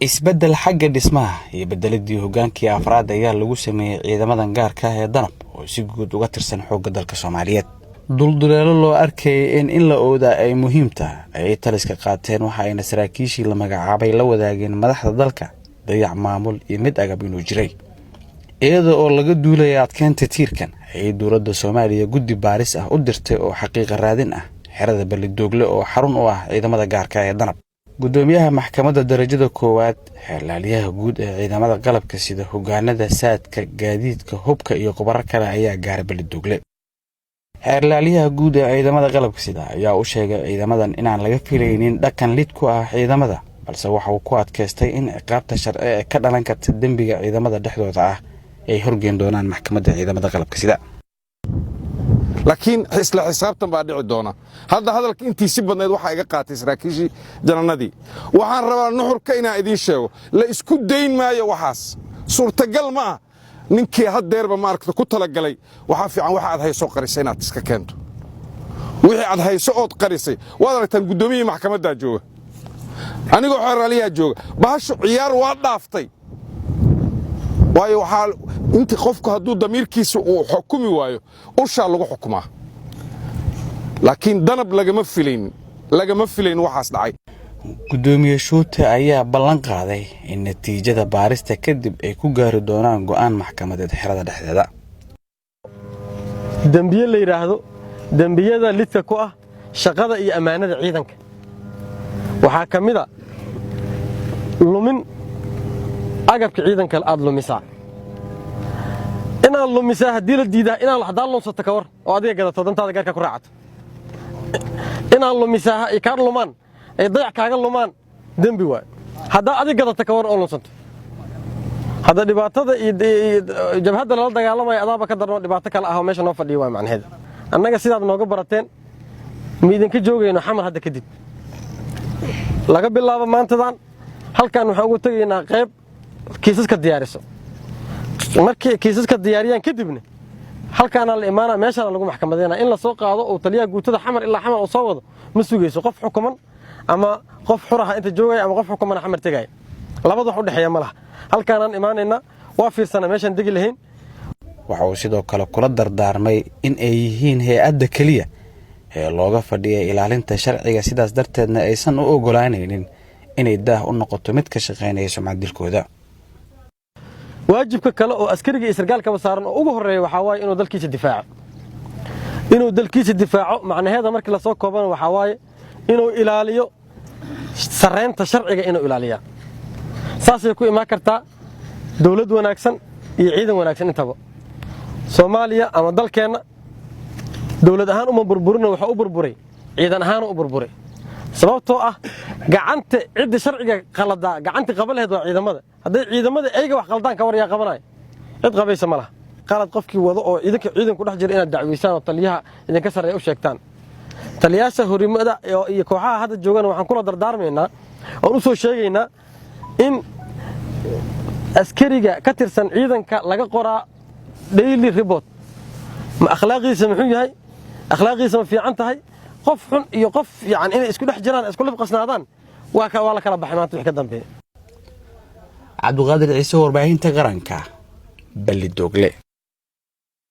isbedel xagga dhismaha iyo bedeladii hogaankii afraad ayaa lagu sameeyay ciidamadan gaarka ah ee danab oo si guud uga tirsan xoogga dalka Soomaaliyeed. Dulduleelo loo arkay in la ooda ay muhiim tahay ay taliska qaateen waxa ay saraakiishii la magacaabay la wadaageen madaxda dalka dayac maamul iyo mid agab inuu jiray. iyada oo laga duulay adkeenta tiirkan ay dowladda Soomaaliya guddi baaris ah u dirtay oo xaqiiqo raadin ah xerada Balidoogle oo xarun u ah ciidamada gaarka ah ee danab. gudoomiyaha maxkamadda darajada koowaad xeelaliyaha guud ee ciidamada qalabka sida hogaanada saadka gaadiidka hubka iyo qobar kale ayaa gaaray Balidoogle. xeelaliyaha guud ee ciidamada qalabka sida ayaa u sheegay ciidamadan inaan laga filaynin dhaqan lid ku ah ciidamada balse waxa uu ku adkaystay in ciqaabta sharci ee ka dhalan karta dambiga ciidamada dhexdooda ah ay horgeyn doonaan maxkamadda ciidamada qalabka sida. laakiin isla xisaabtan baa dhici doona hadda hadalka intii si badneed waxa iga qaatay saraakiishii jananadii waxaan rabaa nuxurka inaan idin sheego la isku dayn maayo waxaas suurtagal ma ah ninkii hadeerba maaragta ku tala galay waxa fiican waxa aad hayso qarisay inaad iska keento wixii aad hayso oo qarisay waad aragtaan gudoomiyada maxkamadda jooga anigoo xeeraliyaha jooga baashu ciyaar waa dhaaftay waayo waxa inta qofku hadduu damiirkiisa uu xukumi waayo usha lagu xukumaa laakiin danab lagama filayn waxaas dhacay. gudoomiye Shuute ayaa ballan qaaday in natiijada baarista kadib ay ku gaari doonaan go'aan maxkamadeed xerada dhexdeeda. dambiye la yiraahdo dambiyada lidka ku ah shaqada iyo amaanada ciidanka waxa kamida lumin agabka ciidanka aad lumisaa inaan lumisaa hadii la diidaa inaan hadaan lunsato ka war oo adiga gadato dantaada gaarka ku raacato inaan lumisaa ay ka lumaan ay dayac kaaga lumaan dambi waay hadaa adiga gadato ka war oo lunsanto hada dhibaatada iyo jabhada la dagaalamay adaaba ka darno dhibaato kale ah oo meesha noo fadhiyo waa macnaheedu annaga sidaad nooga barateen miidanka joogayno xamar hadda kadib laga bilaabo maantadan halkan waxa ugu tageynaa qayb kiisaska diyaariso markii kiisaska diyaariyaan kadibna halkaan la imaana meesha lagu maxkamadeena in la soo qaado oo taliyaha guutada xamar ilaa xamar oo soo wado ma sugayso qof xukuman ama qof xuraha inta joogay ama qof xukuman xamar tagay labada wax u dhaxeeya malaha halkaan aan imaanayna waa fiirsana meeshan digi lahayn waxa uu sidoo kale kula dardaarmay in ay yihiin hay'adda kaliya ee looga fadhiyay ilaalinta sharciga sidaas darteedna aysan u ogolaanaynin inay daah u noqoto mid ka shaqeynaya sumcadilkooda. waajibka kale oo askariga iyo sargaalka saaran oo ugu horeeyo waxa waaye inuu dalkiisa difaaco macnaheedu markii la soo koobano waxa waaye inuu ilaaliyo sareynta sharciga inuu ilaaliyo saasay ku imaan kartaa dawlad wanaagsan iyo ciidan wanaagsan intaba Soomaaliya ama dalkeena dawlad ahaan uma burburina waxa u burburay ciidan ahaan u burburay sababtoo ah gacanta cid sharciga qalada gacanta qabaleed waa ciidamada haday ciidamada ayga wax qaldaan ka war yaa qabanay cid qabaysa malaha qalad qofkii wado oo ciidan ku dhex jira inaad dacweysaan oo taliyaha idinka sareeyo u sheegtaan taliyaasha horimada iyo kooxaha hadda joogan waxaan kula dardaarmaynaa oo u soo sheegaynaa in askariga ka tirsan ciidanka laga qoraa daily report ma akhlaaqiisa muxuu yahay akhlaaqiisa ma fiican tahay qof xun iyo qof yaani inay isku dhex jiraan isku lib qasnaadaan waa la kala baxay maanta wixii ka dambeeyay. Cabduqaadir Ciise warbaahinta qaranka Balidoogle.